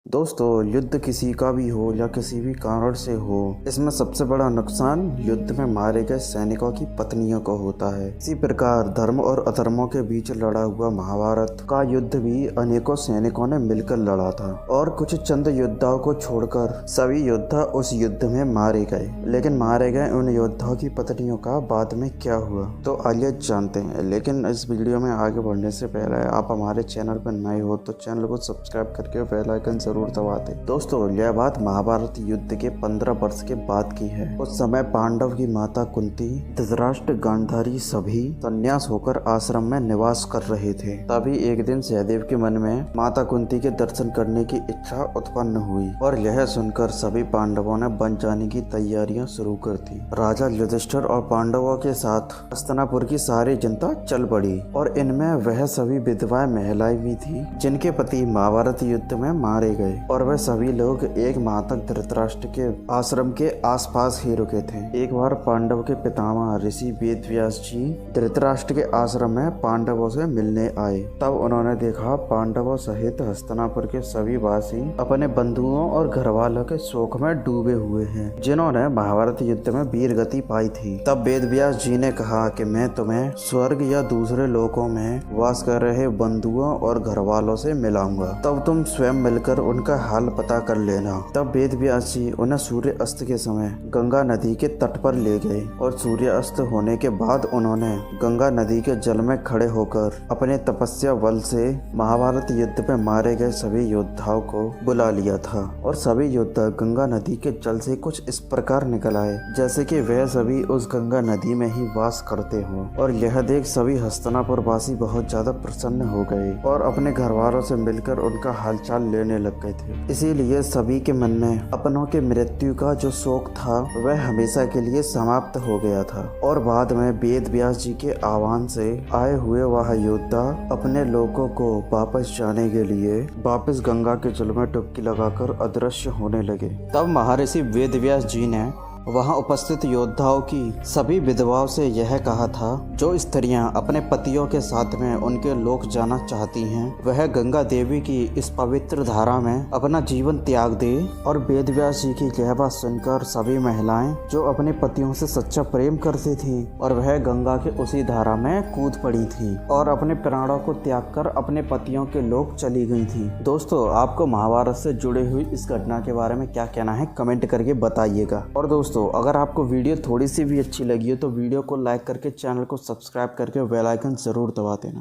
दोस्तों, युद्ध किसी का भी हो या किसी भी कारण से हो, इसमें सबसे बड़ा नुकसान युद्ध में मारे गए सैनिकों की पत्नियों को होता है। इसी प्रकार धर्म और अधर्मों के बीच लड़ा हुआ महाभारत का युद्ध भी अनेकों सैनिकों ने मिलकर लड़ा था और कुछ चंद योद्धाओं को छोड़कर सभी योद्धा उस युद्ध में मारे गए। लेकिन मारे गए उन योद्धाओं की पत्नियों का बाद में क्या हुआ, तो आइए जानते हैं। लेकिन इस वीडियो में आगे बढ़ने से पहले आप हमारे चैनल पर नए हो तो चैनल को सब्सक्राइब करके बेल आइकन जरूर दबा दें। दोस्तों, यह बात महाभारत युद्ध के 15 वर्ष के बाद की है। उस समय पांडव की माता कुंती, धृतराष्ट्र, गांधारी सभी संन्यास होकर आश्रम में निवास कर रहे थे। तभी एक दिन सहदेव के मन में माता कुंती के दर्शन करने की इच्छा उत्पन्न हुई और यह सुनकर सभी पांडवों ने वन जाने की तैयारियां शुरू कर दी। राजा युधिष्ठिर और पांडवों के साथ हस्तिनापुर की सारी जनता चल पड़ी और इनमें वह सभी विधवाएं महिलाएं भी थी जिनके पति महाभारत युद्ध में मारे गए और वह सभी लोग एक माह तक धृतराष्ट्र के आश्रम के आसपास ही रुके थे। एक बार पांडव के पितामह ऋषि वेदव्यास जी धृतराष्ट्र के आश्रम में पांडवों से मिलने आए। तब उन्होंने देखा पांडवों सहित हस्तिनापुर के सभी वासी अपने बंधुओं और घरवालों के शोक में डूबे हुए हैं जिन्होंने महाभारत युद्ध में वीर गति पाई थी। तब वेदव्यास जी ने कहा कि मैं तुम्हें स्वर्ग या दूसरे लोकों में वास कर रहे बंधुओं और घरवालों से मिलाऊंगा, तब तुम स्वयं मिलकर उनका हाल पता कर लेना। तब वेदव्यास जी उन्हें सूर्य अस्त के समय गंगा नदी के तट पर ले गए और सूर्य अस्त होने के बाद उन्होंने गंगा नदी के जल में खड़े होकर अपने तपस्या बल से महाभारत युद्ध में मारे गए सभी योद्धाओं को बुला लिया था और सभी योद्धा गंगा नदी के जल से कुछ इस प्रकार निकल आए जैसे कि वह सभी उस गंगा नदी में ही वास करते हो। और यह देख सभी हस्तिनापुर वासी बहुत ज्यादा प्रसन्न हो गए और अपने घर वालों से मिलकर उनका हालचाल लेने लग गए थे। इसीलिए सभी के मन में अपनों के मृत्यु का जो शोक था वह हमेशा के लिए समाप्त हो गया था। और बाद में वेद व्यास जी के आह्वान से आए हुए वह योद्धा अपने लोगों को वापस जाने के लिए वापस गंगा के जल में डुबकी लगाकर अदृश्य होने लगे। तब महर्षि वेद व्यास जी ने वहां उपस्थित योद्धाओं की सभी विधवाओं से यह कहा था, जो स्त्रियां अपने पतियों के साथ में उनके लोक जाना चाहती हैं, वह गंगा देवी की इस पवित्र धारा में अपना जीवन त्याग दे। और वेदव्यास जी की यह बात सुनकर सभी महिलाएं जो अपने पतियों से सच्चा प्रेम करती थी और वह गंगा के उसी धारा में कूद पड़ी थी और अपने प्राणों को त्याग कर अपने पतियों के लोक चली गई थी। दोस्तों, आपको महाभारत से जुड़ी हुई इस घटना के बारे में क्या कहना है कमेंट करके बताइएगा। और दोस्तों, अगर आपको वीडियो थोड़ी सी भी अच्छी लगी हो तो वीडियो को लाइक करके चैनल को सब्सक्राइब करके बेल आइकन जरूर दबा देना।